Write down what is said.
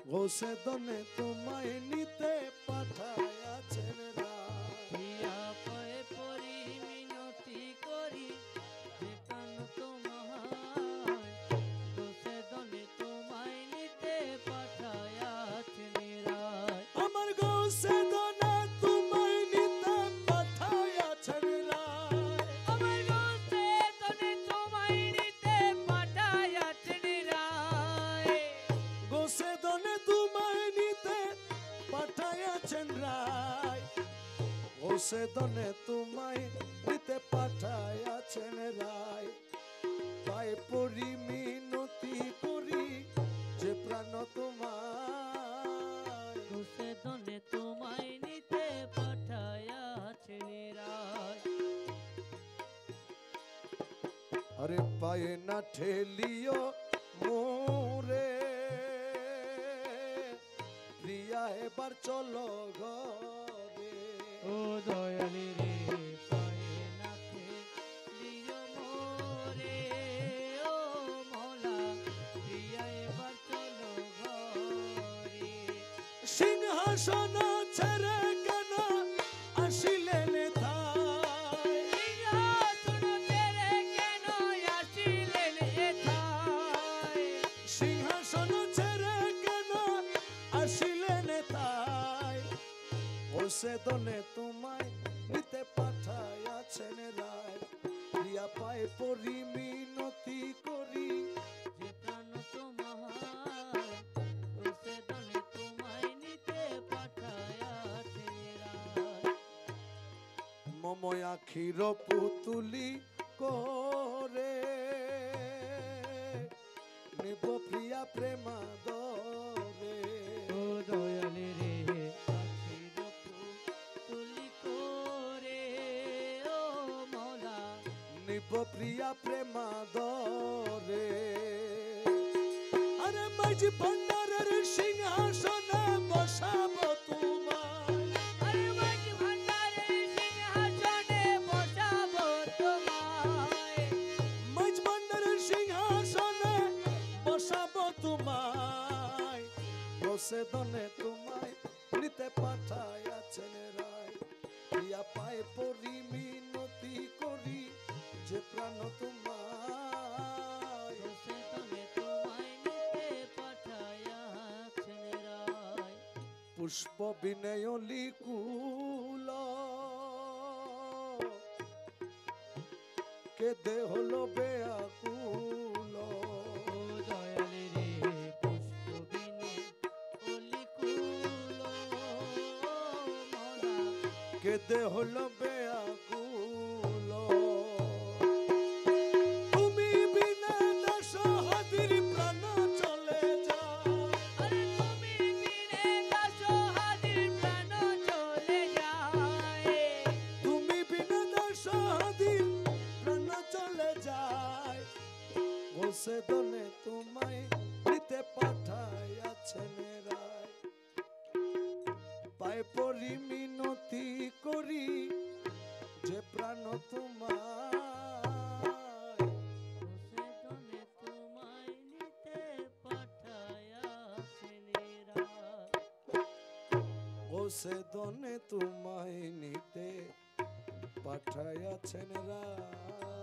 গোসে দনে তোমায় নিতে পাঠায়াছেন প্রিয়া পায়ে পরি মিনতি করি যে প্রাণ তোমায় গোসে দনে তোমায় নিতে পাঠায়াছেন রায় আমার গোসে দনে তোমায় নিতে পাঠায়াছেন রায় আমার গোসে দনে তোমায় নিতে পাঠায়াছেন রায় গোসে দনে তোমায় নিতে পাঠায়াছেন রায় গোসে দনে তোমায় নিতে পাঠায়াছেন রায় পায়ে পড়ি মিনতি করি যে প্রাণ তোমায় গোসে দনে তোমায় নিতে পাঠায়াছেন রায় আরে পায়ে না ঠেলিও মোরে প্রিয়া এবার চলো ঘরে ও দয়ালি রে পায়ে নাথে লিও মোরে ও মৌলা প্রিয়া এবার চলো ঘরে সিংহাসন ছেড়ে কেন আসিলেন থায় সিংহাসন ছেড়ে কেন আসিলেন এথায় সিংহাসন ছেড়ে কেন আসিলেন তাই ওসে দনে তোমায় নিতে পাঠায়াছেন রায় প্রিয়া পায়ে পড়ি মিনতি করি যে প্রাণ তোমার গোসে দনে তোমায় নিতে পাঠায়াছেন রায় মময় আখির পুতুলি করে নিব প্রিয়া প্রেমাদরে ও দয়ালি রে আখির তুলি করে ও মৌলা নিব প্রিয়া প্রেমাদরে আরে মাঝি ভান্ডারের সিংহাসনে বসাবো তোমায় আরে মাঝ ভান্ডারের সিংহাসনে বসাবো তোমায় মাঝ ভান্ডারের সিংহাসনে বসাবো তোমায় বসে দনে তোমায় নিতে পাঠায়াছেন রায় প্রিয়া পায়ে পড়ি মিনতি করি যে প্রাণ তোমায় গোসে দনে তোমায় নিতে পাঠায়াছেন রায় পুষ্প বিনয় লিকুল কেদে হলো বেয়াকুল ও দয়ালি রে পুষ্প বিনে অলিকুল মৌলা কেদে হলো বেয়াকুল তুমি বিনা দাস হাদির প্রাণ চলে যায় আরে তুমি বিনে দাস হাদির প্রাণ চলে যায় তুমি বিনা দাস হাদির প্রাণ চলে যায় বসে দনে তোমায় নিতে পাঠায়াছেন রায় পায়ে পড়ি মিনতি করি যে প্রাণ তোমায় গোসে দনে তোমায় নিতে পাঠায়াছেন রায় বসে দনে তোমায় নিতে পাঠায়াছেন রায়